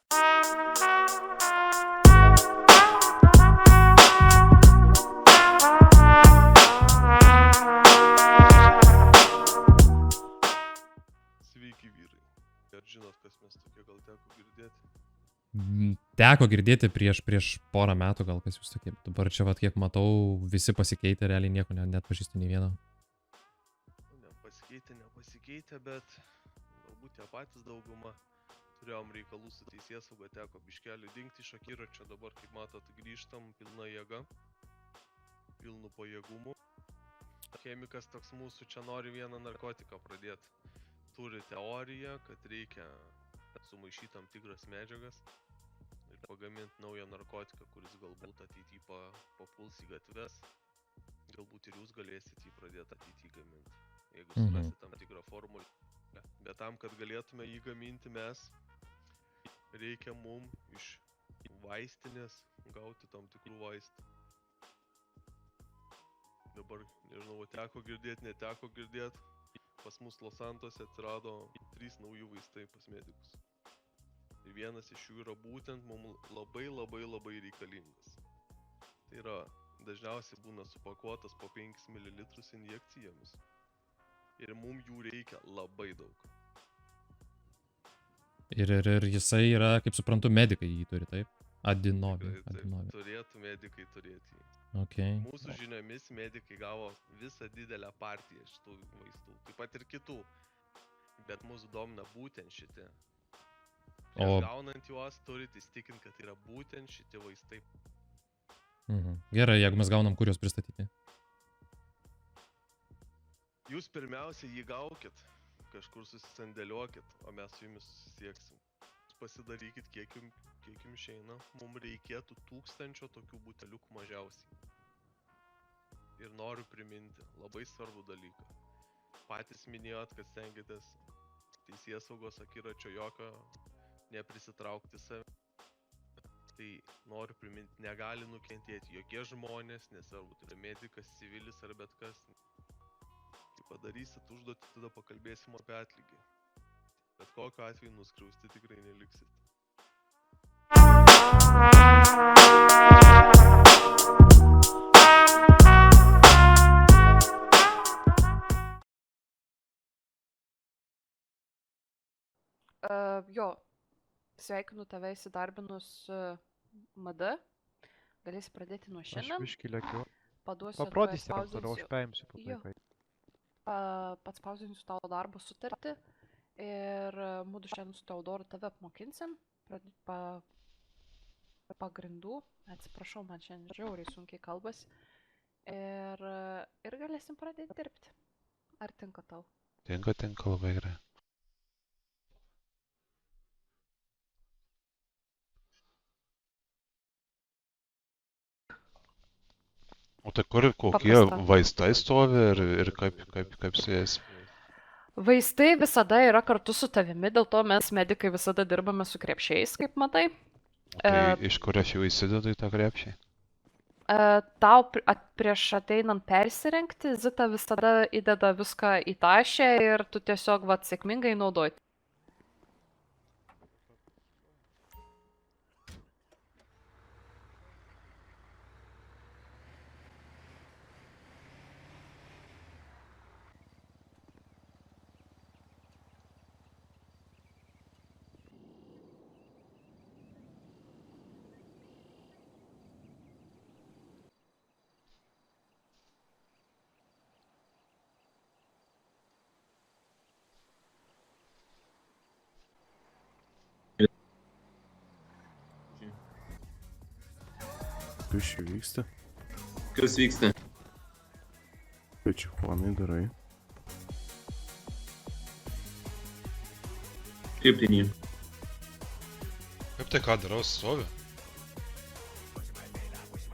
Sveiki vyrai. Ar žinot, kas mes tokie, gal teko girdėti? Teko girdėti prieš porą metų, gal kas jūs tokie. Dabar čia, vat, kiek matau, visi pasikeitė, realiai nieko net pažįstu nei vieno. Nepasikeitė, bet galbūt tie patys dauguma. Turėjom reikalų su teisėsauga, teko biškelį dingti iš akiračio, dabar, kaip matot, grįžtam pilna jėga, pilnu pajėgumu. Chemikas toks mūsų čia nori vieną narkotiką pradėti. Turi teoriją, kad reikia sumaišyti tam tikras medžiagas ir pagaminti naują narkotiką, kuris galbūt ateityje papuls į gatves. Galbūt ir jūs galėsit jį pradėti ateityje gaminti, jeigu surasit tam tikrą formulę. Bet tam, kad galėtume jį gaminti mes, reikia mum iš vaistinės gauti tam tikrų vaistų. Dabar, nežinau, teko girdėti, neteko girdėti. Pas mus Los Santose atsirado 3 nauji vaistai pas medikus. Ir vienas iš jų yra būtent mums labai reikalingas. Tai yra, dažniausiai būna supakuotas po 5 ml injekcijomis. Ir mums jų reikia labai daug. Ir jisai yra, kaip suprantu, medikai jį turi, taip? Adinovi. Turėtų medikai turėti jį. Okay. Mūsų žiniomis medikai gavo visą didelę partiją šitų vaistų, taip pat ir kitų. Bet mūsų domina būtent šitie. Gaunant juos, turite įstikinti, kad yra būtent šitie vaistai. Gerai, jeigu mes gaunam, kur juos pristatyti? Jūs pirmiausia jį gaukit, kažkur susisandėliuokit, o mes su jumis susisieksim. Pasidarykit, kiek jums išeina. Mums reikėtų 1000 tokių buteliukų mažiausiai. Ir noriu priminti labai svarbų dalyką. Patys minėjot, kad stengiatės teisėsaugos akiračio jokio neprisitraukti save. Tai noriu priminti, negali nukentėti jokie žmonės, nesvarbu, tai yra medikas, civilis ar bet kas. Kai padarysit užduotį, tada pakalbėsim apie atlygį. Bet kokiu atveju nuskriausti tikrai neliksit. Jo, sveikinu tave įsidarbinus MD. Galėsi pradėti nuo šiandien. Aš biškį lėkiu. Paduosiu Paprodysi, tada aš paimsiu papraikai. Pats pauzinsiu tavo darbo sutartį. Ir mūdu šiandien su Teodoru tave apmokinsim pagrindų. Atsiprašau, man šiandien žiauriai sunkiai kalbas. Ir galėsim pradėti dirbti. Ar tinka tau? Tinka labai gerai. O tai kokie vaistai stovi ir kaip su jais? Vaistai visada yra kartu su tavimi, dėl to mes medikai visada dirbame su krepšiais, kaip matai. Tai iš kur aš jau įsidedu į tą krepšį? Tau prieš ateinant persirengti, Zita visada įdeda viską į tašę ir tu tiesiog sėkmingai naudoji. Kas čia vyksta? Kas vyksta? Ką čia Juanai darai? Kaip tai nie? Kaip tai ką darau, stovi?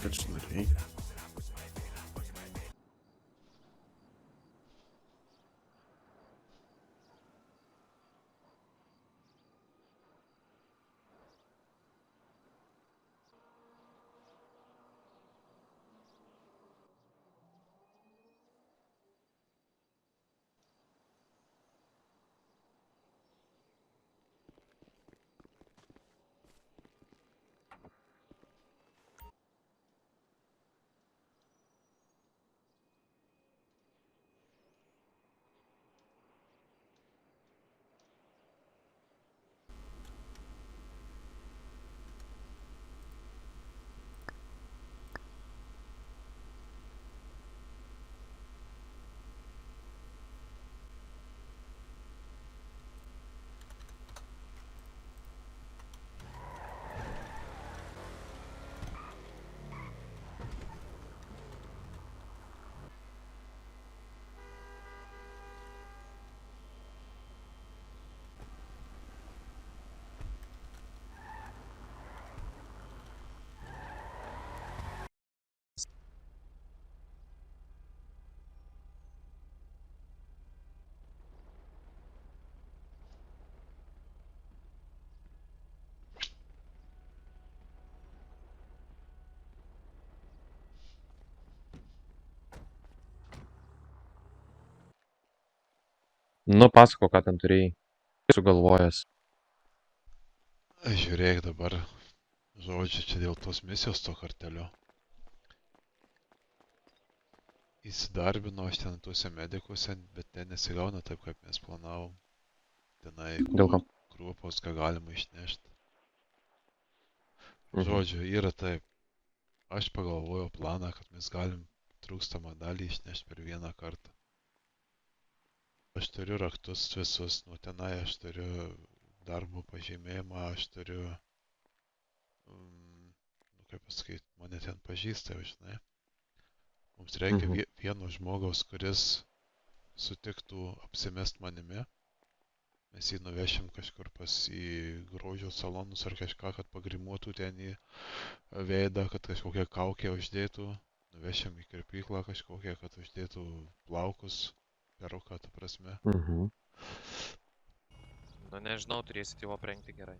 Ką čia darai? Nu, pasako, ką ten turėjai sugalvojęs. Žiūrėk dabar, žodžiu, čia dėl tos misijos to kartelio. Įsidarbino aš ten tuose medikuose, bet ten nesigauna taip, kaip mes planavom. Tenai Dėl ko? krūpos, ką galima išnešti. Mhm. Žodžiu, yra taip. Aš pagalvojau planą, kad mes galim trūkstamą dalį išnešti per vieną kartą. Aš turiu raktus visus, nuo tenai aš turiu darbo pažymėjimą, aš turiu, kaip pasakyti, mane ten pažįsta, žinai. Mums reikia vieno žmogaus, kuris sutiktų apsimest manimi. Mes jį nuvešim kažkur pas į grožio salonus ar kažką, kad pagrimuotų ten į veidą, kad kažkokią kaukę uždėtų. Nuvešim į kirpyklą kažkokią, kad uždėtų plaukus, peruką, ta prasme. Mhm. Nu nežinau, turėsit jau aprengti gerai.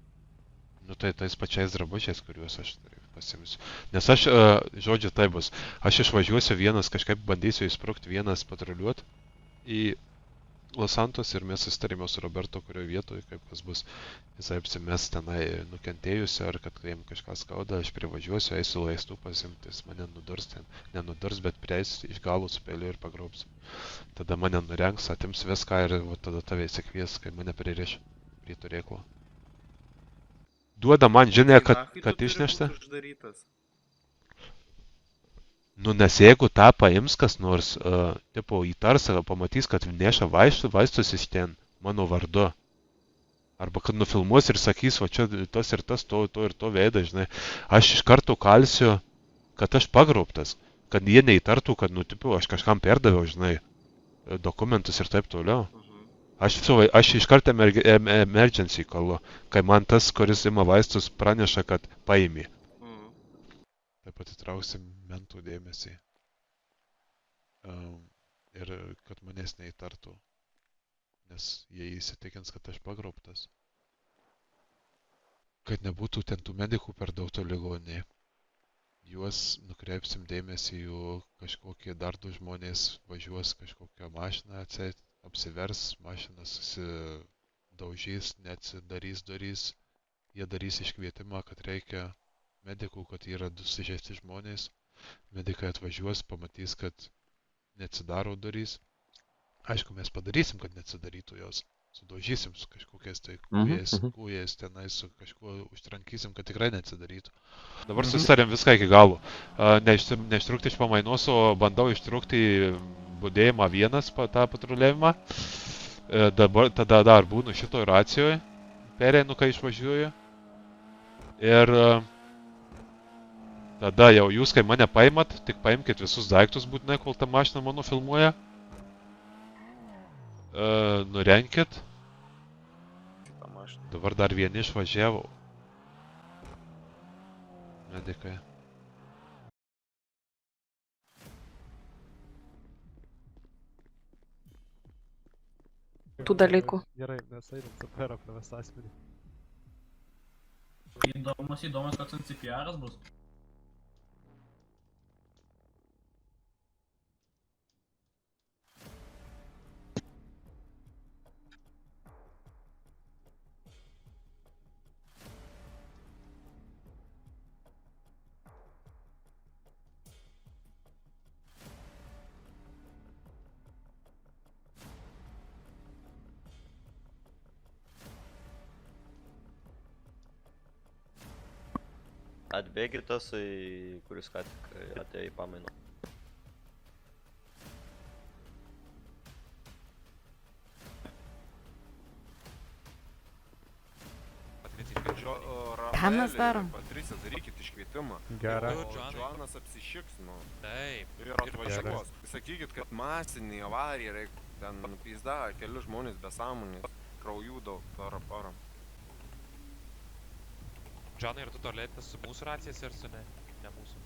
Nu tai tais pačiais drabužiais, kuriuos aš pasimsiu. Nes aš, žodžiu, tai bus. Aš išvažiuosiu vienas, kažkaip bandysiu įsprukti vienas patruliuot į Los Santos ir mes susitarėme su Roberto, kurioje vietoje, kaip kas bus. Jisai apsimes tenai nukentėjusi, ar kad jam kažką skauda, aš privažiuosiu, eisiu laistų pasimti, jis mane nudurs ten. Nenudurs, bet prieis iš galų su peiliu ir pagrobs. Tada mane nurengs, atims viską ir tada tave įsikvies, kai mane pririš prie turėklo. Duoda man žinę, kad išnešta. Nu, nes jeigu tą paims kas nors, tipo įtars, pamatys, kad neša vaistus iš ten mano vardu. Arba kad nufilmuos ir sakys, va čia tas ir tas, to ir to veidą, žinai. Aš iš karto kalsiu, kad aš pagrobtas. Kad jie neįtartų, kad, nu, tipo, aš kažkam perdaviau, žinai, dokumentus ir taip toliau. Aš iš karto emergency kalu, kai man tas, kuris ima vaistus, praneša, kad paimi. Taip pat įtrauksim mentų dėmesį. Ir kad manęs neįtartų. Nes jie įsitikins, kad aš pagrobtas. Kad nebūtų ten tų medikų per daug to ligonėje. Juos nukreipsim dėmesį, jų kažkokie dar du žmonės važiuos kažkokią mašiną atseit, apsivers, mašina susidaužys, neatsidarys durys. Jie darys iškvietimą, kad reikia medikų, kad yra du sužeisti žmonės. Medikai atvažiuos, pamatys, kad neatsidaro durys. Aišku, mes padarysim, kad neatsidarytų jos. Sudaužysim su kažkokiais tai kūjais tenai, su kažkuo užtrankysim, kad tikrai neatsidarytų. Dabar susitarėm viską iki galo. Neištrūkti iš pamainos, o bandau ištrūkti budėjimą vienas, tą patruliavimą. Tada dar būnu šitoj racijoje. Pereinu, kai išvažiuoju. Ir tada jau jūs, kai mane paimat, tik paimkit visus daiktus būtinai, kol ta mašina mano filmuoja. Nurenkit. Dabar dar vieni išvažiavo. Medikai. Tų dalykų. Gerai, mes einam CPR apnavest asmenį. Įdomus, kad CPR'as bus. Atbėgi tas, kuris ką tik atėjo į pamainą. Ką mes darom? Patricija, darykit iškvietimą. Gerai. Džoanas apsišiks, nu. Taip. Ir atvažiuos. Sakykit, kad masinį avariją reikia ten nupizda, keli žmonės be sąmonės, kraujų daug, parą. Džonai, ir tu tolėtės su mūsų racijas ir su ne mūsų?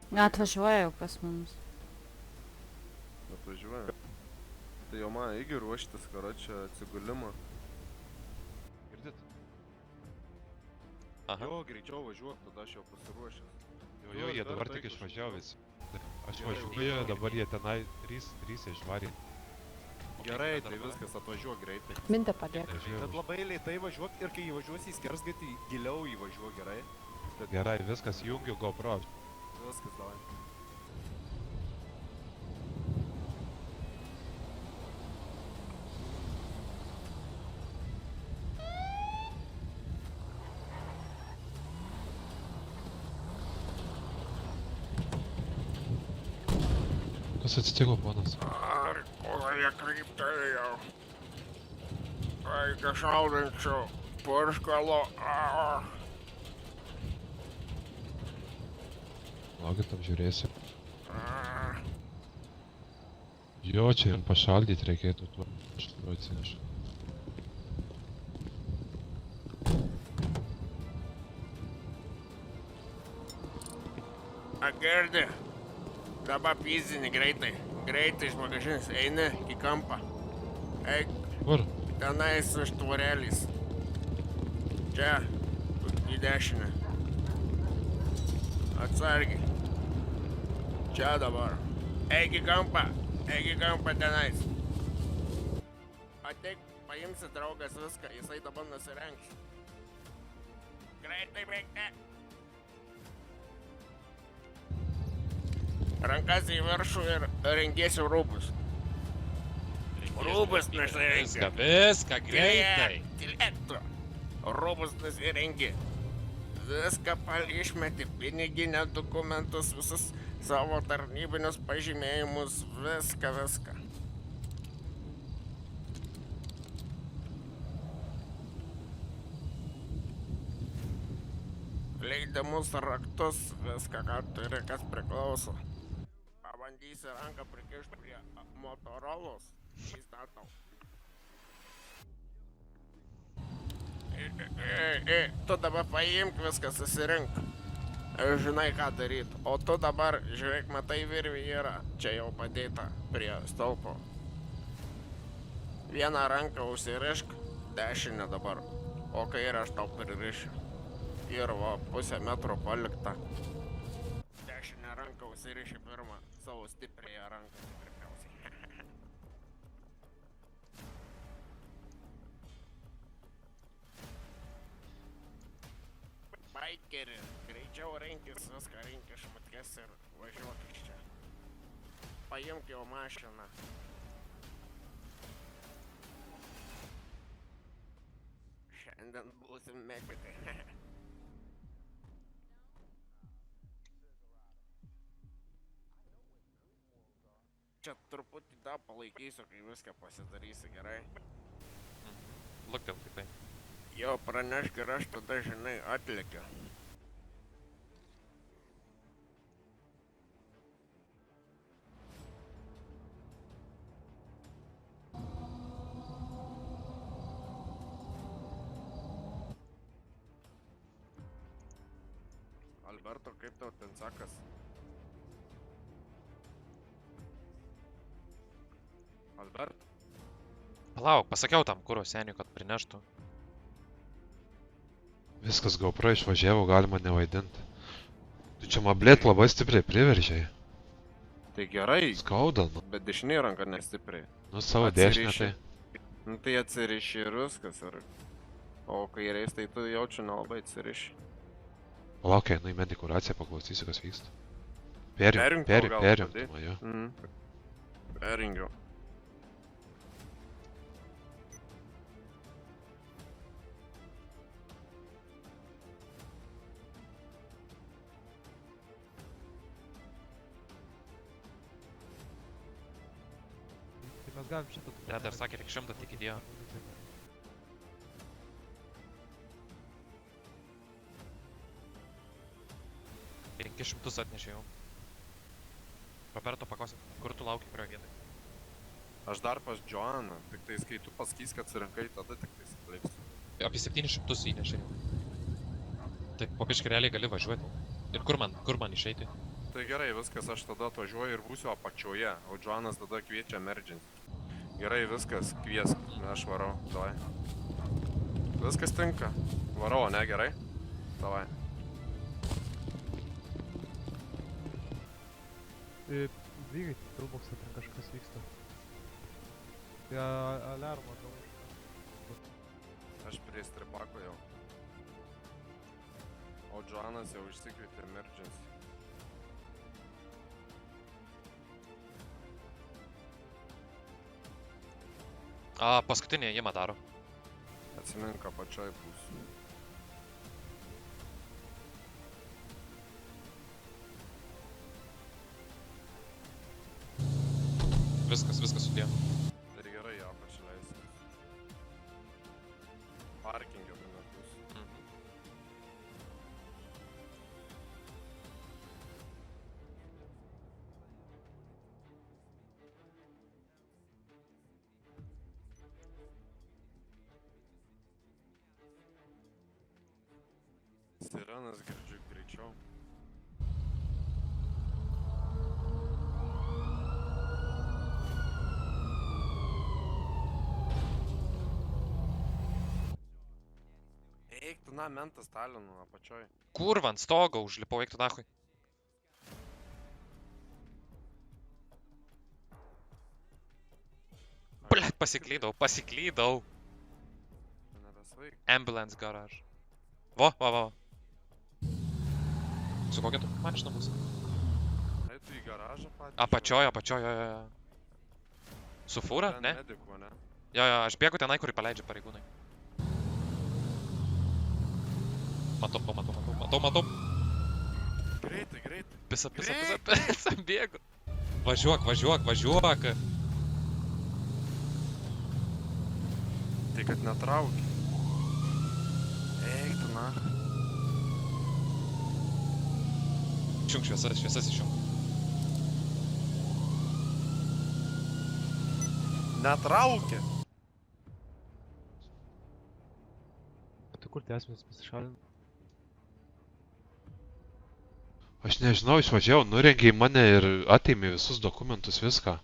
Atvažiuoja jau pas mums. Atvažiuoja. Tai jau man irgi ruoštis, karočią atsigulimą. Girdit? Aha. Jo, greičiau važiuok, tada aš jau pasiruošęs. Jo, jie dabar tik išvažiavo visi. Aš važiuoju, dabar jie tenai 3 išvarė. Gerai, tai viskas, atvažiuok greitai. Mintė paliek. Bet labai lėtai važiuok ir kai įvažiuosi į skersgatį, giliau įvažiuok, gerai? Gerai, viskas, jungiu GoPro. Viskas, davai. Kas atsitiko, ponas? Ar kokie kryptai jau? Reikia šaudančio purškalo. Laukit, apžiūrėsiu. Jo, čia jam pašaldyti reikėtų tuo. Aš turiu atsinešu. Girdi, dabar pizini greitai. Greitai žmogažinis, eini į kampą. Eik Kur? tenais už tvorelės. Čia, į dešinę. Atsargiai. Čia dabar. Eik į kampą tenais. Ateik, paimsi draugas viską, jisai dabar nusirengs. Greitai bėgti. Rankas į viršų ir rengiesi rūbus. Rūbus nusirengi. Viską, greitai. Tylėk tu. Rūbus nusirengi. Viską išmeti, piniginę, dokumentus, visus savo tarnybinius pažymėjimus, viską. Leidimus, raktus, viską, ką turi, kas priklauso. Pabandysi ranką prikišti prie Motorolos, įstatau. Tu dabar paimk viską, susirink. Žinai, ką daryt. O tu dabar, žiūrėk, matai, virvė yra. Čia jau padėta prie stulpo. Vieną ranką užsirišk, dešinę dabar. O kairę aš tau pririšiu. Ir va, pusę metro palikta. Dešinę ranką užsiriši pirmą, savo stipriąją ranką tikriausiai. Baikeri, greičiau rinkis viską, rinkis šmutkes ir važiuok iš čia. Paimk jau mašiną. Šiandien būsim medikai. Čia truputį tą palaikysiu, kai viską pasidarysi, gerai? Luktel tiktai. Jo, pranešk ir aš tada, žinai, atlekiu. Alberto, kaip tau ten sakas? Albert? Palauk, pasakiau tam kuro seniui, kad prineštų. Viskas GoPro išvažiavo, galima nevaidinti. Tu čia mablėt labai stipriai priveržiai. Tai gerai, Skauda, nu. bet dešinė ranka nestipriai. Nu savo dešinę tai. Nu tai atsiriši ir viskas. O kairiais tai tu jaučiu nelabai atsiriši. Palauk, einu į medikuraciją, paklausysiu, kas vyksta. Perjunk tau gal Perjunk, padėt? tu, jo. Perjungiau. Tai mes galim šitą... Ne, dar sakė, tik 100 tik įdėjo. Penkis šimtus atnešė jau. Roberto paklausė, kur tu lauki kurio vietoj? Aš dar pas Joaną, tik tais kai tu pasakys, kad surinkai, tada tik tais atliksiu. Apie 700 įnešė jau. Taip, po biškį realiai gali važiuoti. Ir kur man išeiti? Tai gerai, viskas, aš tada atvažiuoju ir būsiu apačioje, o Džoanas tada kviečia emergency. Gerai, viskas, kviesk, aš varau, davai. Viskas tinka. Varau, ne, gerai? Davai. Vykit, Pilboksą ten kažkas vyksta. Tai aliarmo gal. Aš prie stripako jau. O Džoanas jau išsikvietė emergency. Paskutinį ėjimą daro. Atsimink, apačioj būsiu. Viskas sudėjom. Tai gerai, apačią leisim. Parkingė tai nebus. Sirenas girdžiu greičiau. Eik tu, na, mentas Talinu apačioj. Kurva, ant stogo užlipau, eik tu nachui. Blet, pasiklydau. Nebesvaik. Ambulance garage. Va. Su kokia tu mašina bus? Ai, tu į garažą patį? Apačioj, jo. Su fūra, ne? Medikų, ne? Jo, aš bėgu tenai, kur paleidžia pareigūnai. Matau. Greitai. Pisa, bėgu. Važiuok. Tai kad netrauki. Eik tu, na. Išjung šviesas išjung. Netraukia. Tai kur tie asmenys pasišalina? Aš nežinau, išvažiavau, nurengė į mane ir atėmė visus dokumentus, viską.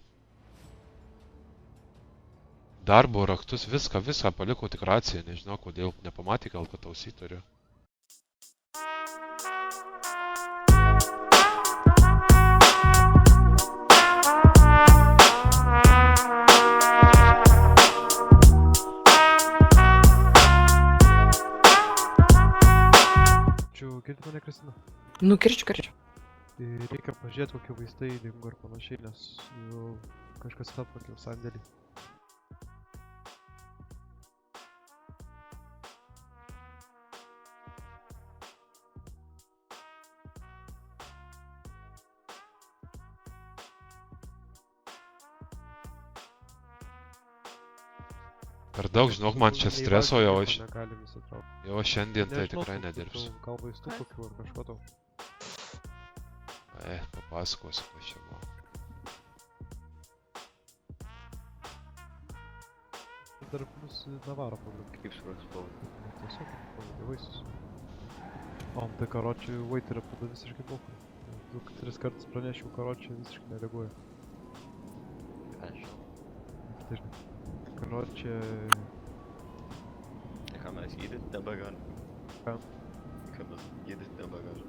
Darbo raktus, viską paliko tik raciją, nežinau kodėl, nepamatė gal, kad ausį turiu. Girdit mane, Kristina? Nu, kirčiu. Tai reikia pažiūrėti, kokie vaistai dingo ir panašiai, nes jau kažkas apvakė sandėlį. Per daug, žinok, man čia streso jau aš. Negalim įsitraukti. Jau šiandien tai tikrai nedirbsiu. Gal vaistų kokių ar kažko tau? Papasakosiu, kas čia buvo. Dar plus Navaro problema. Kaip suprantu, pavadį. Tiesiog pavadė vaistus. O, tai karočiui waiterio tada visiškai pokui. 2-3 kartus pranešiau, karočiui visiškai nereaguoja. Ką žinau. Tai žinai. Karočiui... Ką mes gydyt nebegalim. Ką? Ką mes gydyt nebegalim.